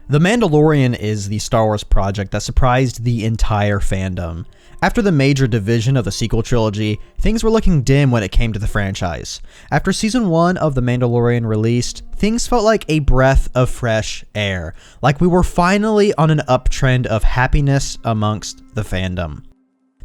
The Mandalorian is the Star Wars project that surprised the entire fandom. After the major division of the sequel trilogy, things were looking dim when it came to the franchise. After Season 1 of The Mandalorian released, things felt like a breath of fresh air, like we were finally on an uptrend of happiness amongst the fandom.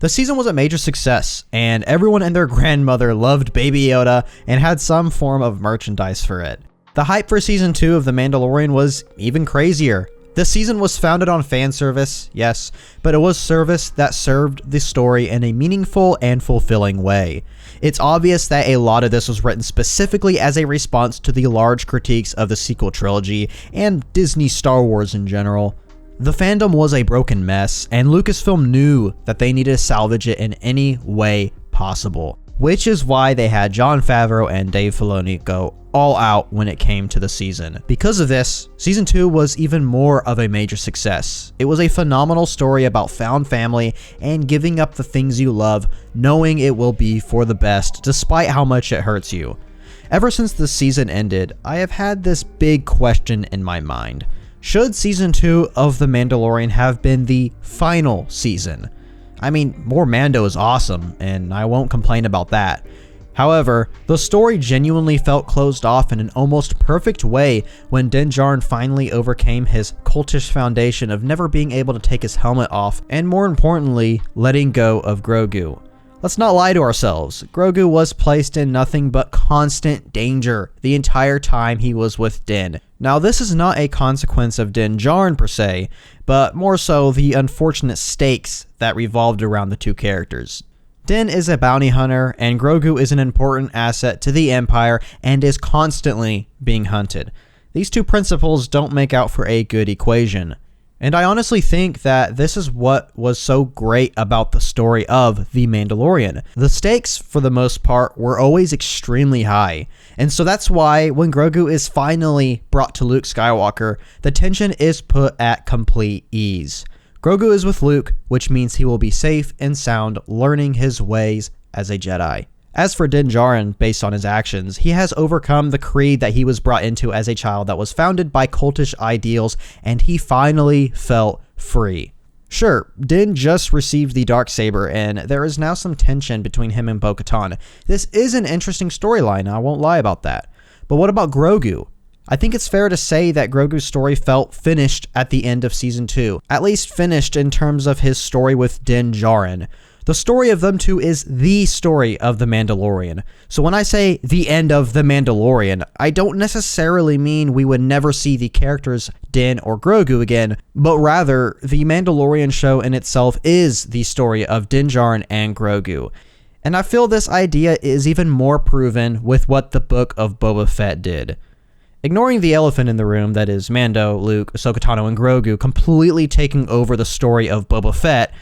The season was a major success, and everyone and their grandmother loved Baby Yoda and had some form of merchandise for it. The hype for Season 2 of The Mandalorian was even crazier. This season was founded on fan service, yes, but it was service that served the story in a meaningful and fulfilling way. It's obvious that a lot of this was written specifically as a response to the large critiques of the sequel trilogy and Disney Star Wars in general. The fandom was a broken mess, and Lucasfilm knew that they needed to salvage it in any way possible, which is why they had Jon Favreau and Dave Filoni go all out when it came to the season. Because of this, Season 2 was even more of a major success. It was a phenomenal story about found family and giving up the things you love, knowing it will be for the best despite how much it hurts you. Ever since the season ended, I have had this big question in my mind. Should Season 2 of The Mandalorian have been the final season? I mean, more Mando is awesome, and I won't complain about that. However, the story genuinely felt closed off in an almost perfect way when Din Djarin finally overcame his cultish foundation of never being able to take his helmet off, and more importantly, letting go of Grogu. Let's not lie to ourselves, Grogu was placed in nothing but constant danger the entire time he was with Din. Now, this is not a consequence of Din Djarin per se, but more so the unfortunate stakes that revolved around the two characters. Din is a bounty hunter, and Grogu is an important asset to the Empire and is constantly being hunted. These two principles don't make out for a good equation. And I honestly think that this is what was so great about the story of The Mandalorian. The stakes, for the most part, were always extremely high. And so that's why when Grogu is finally brought to Luke Skywalker, the tension is put at complete ease. Grogu is with Luke, which means he will be safe and sound, learning his ways as a Jedi. As for Din Djarin, based on his actions, he has overcome the creed that he was brought into as a child that was founded by cultish ideals, and he finally felt free. Sure, Din just received the Darksaber, and there is now some tension between him and Bo-Katan. This is an interesting storyline, I won't lie about that. But what about Grogu? I think it's fair to say that Grogu's story felt finished at the end of Season 2, at least finished in terms of his story with Din Djarin. The story of them two is the story of The Mandalorian. So when I say the end of The Mandalorian, I don't necessarily mean we would never see the characters Din or Grogu again, but rather The Mandalorian show in itself is the story of Din Djarin and Grogu. And I feel this idea is even more proven with what the Book of Boba Fett did. Ignoring the elephant in the room that is Mando, Luke, Ahsoka Tano, and Grogu completely taking over the story of Boba Fett,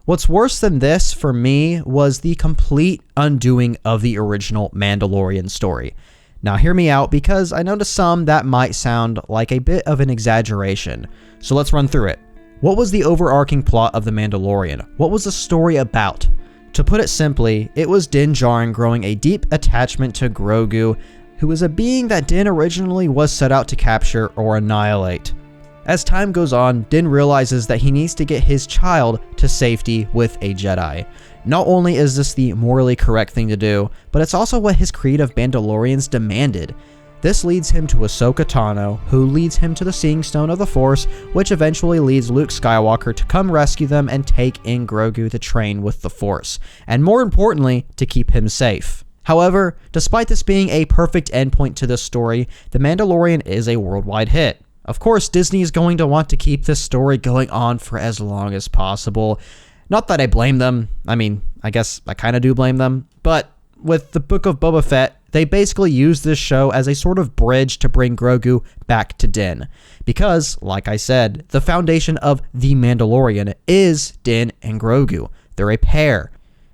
what's worse than this for me was the complete undoing of the original Mandalorian story. Now hear me out, because I know to some that might sound like a bit of an exaggeration, so let's run through it. What was the overarching plot of The Mandalorian? What was the story about? To put it simply, it was Din Djarin growing a deep attachment to Grogu, who was a being that Din originally was set out to capture or annihilate. As time goes on, Din realizes that he needs to get his child to safety with a Jedi. Not only is this the morally correct thing to do, but it's also what his creed of Mandalorians demanded. This leads him to Ahsoka Tano, who leads him to the Seeing Stone of the Force, which eventually leads Luke Skywalker to come rescue them and take in Grogu to train with the Force, and more importantly, to keep him safe. However, despite this being a perfect endpoint to this story, The Mandalorian is a worldwide hit. Of course, Disney is going to want to keep this story going on for as long as possible. Not that I blame them. I mean, I guess I kind of do blame them. But with the Book of Boba Fett, they basically used this show as a sort of bridge to bring Grogu back to Din. Because, like I said, the foundation of The Mandalorian is Din and Grogu. They're a pair.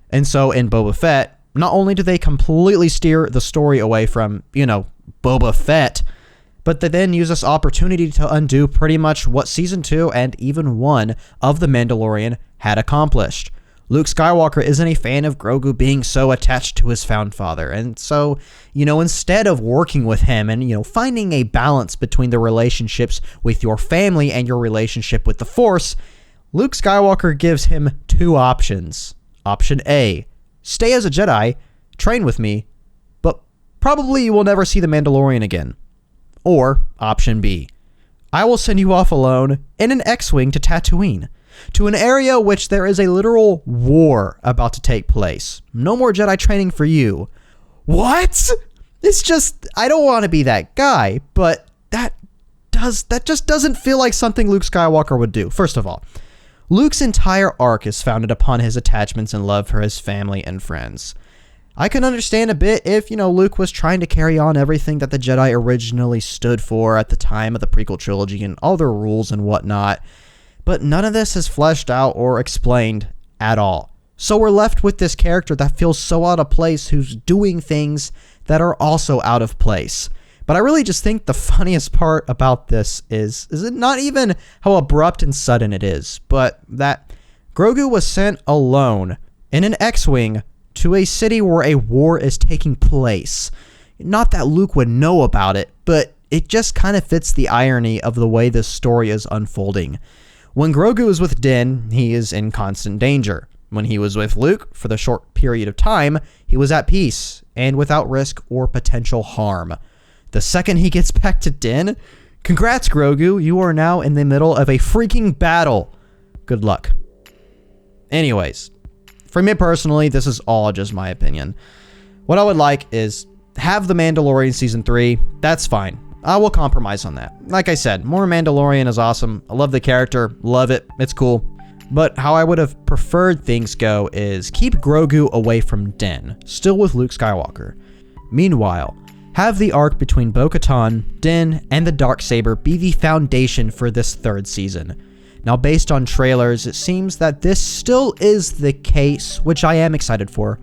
And so in Boba Fett, not only do they completely steer the story away from, Boba Fett, but they then use this opportunity to undo pretty much what Season 2 and even 1 of The Mandalorian had accomplished. Luke Skywalker isn't a fan of Grogu being so attached to his found father. And so, instead of working with him and, finding a balance between the relationships with your family and your relationship with the Force, Luke Skywalker gives him two options. Option A, stay as a Jedi, train with me, but probably you will never see the Mandalorian again. Or option B, I will send you off alone in an X-Wing to Tatooine, to an area which there is a literal war about to take place. No more Jedi training for you. What? It's just, I don't want to be that guy, but that just doesn't feel like something Luke Skywalker would do. First of all, Luke's entire arc is founded upon his attachments and love for his family and friends. I can understand a bit if, Luke was trying to carry on everything that the Jedi originally stood for at the time of the prequel trilogy and all their rules and whatnot, but none of this is fleshed out or explained at all. So we're left with this character that feels so out of place who's doing things that are also out of place. But I really just think the funniest part about this is it not even how abrupt and sudden it is, but that Grogu was sent alone in an X-Wing to a city where a war is taking place. Not that Luke would know about it, but it just kind of fits the irony of the way this story is unfolding. When Grogu is with Din, he is in constant danger. When he was with Luke for the short period of time, he was at peace and without risk or potential harm. The second he gets back to Din, congrats Grogu, you are now in the middle of a freaking battle. Good luck. Anyways, for me personally, this is all just my opinion. What I would like is have The Mandalorian Season 3. That's fine. I will compromise on that. Like I said, more Mandalorian is awesome. I love the character. Love it. It's cool. But how I would have preferred things go is keep Grogu away from Din, still with Luke Skywalker. Meanwhile, have the arc between Bo-Katan, Din, and the Darksaber be the foundation for this third season. Now, based on trailers, it seems that this still is the case, which I am excited for.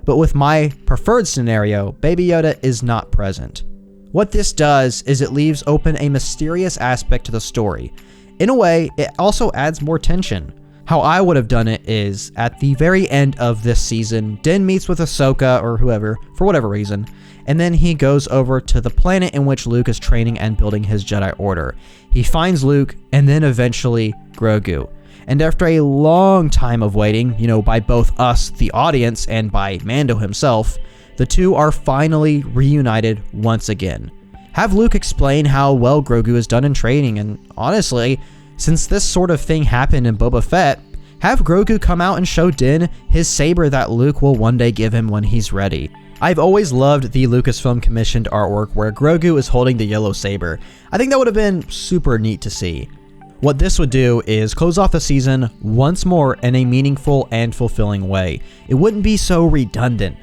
But with my preferred scenario, Baby Yoda is not present. What this does is it leaves open a mysterious aspect to the story. In a way, it also adds more tension. How I would have done it is, at the very end of this season, Din meets with Ahsoka or whoever, for whatever reason, and then he goes over to the planet in which Luke is training and building his Jedi Order. He finds Luke, and then eventually Grogu. And after a long time of waiting, by both us, the audience, and by Mando himself, the two are finally reunited once again. Have Luke explain how well Grogu has done in training, and honestly, since this sort of thing happened in Boba Fett, have Grogu come out and show Din his saber that Luke will one day give him when he's ready. I've always loved the Lucasfilm commissioned artwork where Grogu is holding the yellow saber. I think that would have been super neat to see. What this would do is close off the season once more in a meaningful and fulfilling way. It wouldn't be so redundant.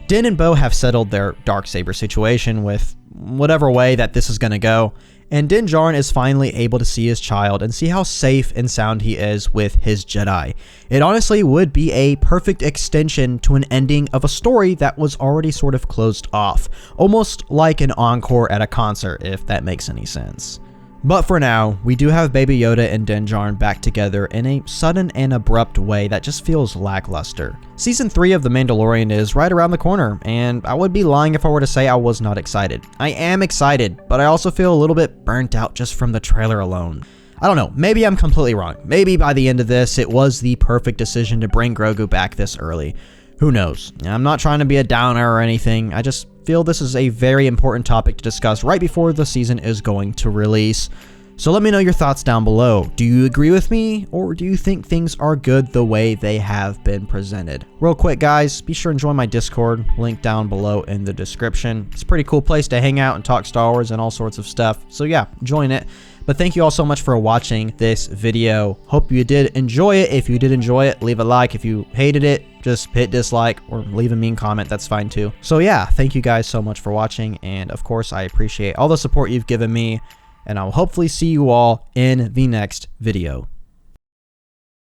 Din and Bo have settled their Darksaber situation with whatever way that this is going to go, and Din Djarin is finally able to see his child and see how safe and sound he is with his Jedi. It honestly would be a perfect extension to an ending of a story that was already sort of closed off, almost like an encore at a concert, if that makes any sense. But for now, we do have Baby Yoda and Din Djarin back together in a sudden and abrupt way that just feels lackluster. Season 3 of The Mandalorian is right around the corner, and I would be lying if I were to say I was not excited. I am excited, but I also feel a little bit burnt out just from the trailer alone. I don't know, maybe I'm completely wrong. Maybe by the end of this, it was the perfect decision to bring Grogu back this early. Who knows? I'm not trying to be a downer or anything, I just feel this is a very important topic to discuss right before the season is going to release. So let me know your thoughts down below. Do you agree with me, or do you think things are good the way they have been presented? Real quick guys, be sure and join my Discord, link down below in the description. It's a pretty cool place to hang out and talk Star Wars and all sorts of stuff, so yeah, join it. But thank you all so much for watching this video. Hope you did enjoy it. If you did enjoy it, leave a like. If you hated it, just hit dislike or leave a mean comment. That's fine too. So yeah, thank you guys so much for watching. And of course, I appreciate all the support you've given me. And I'll hopefully see you all in the next video.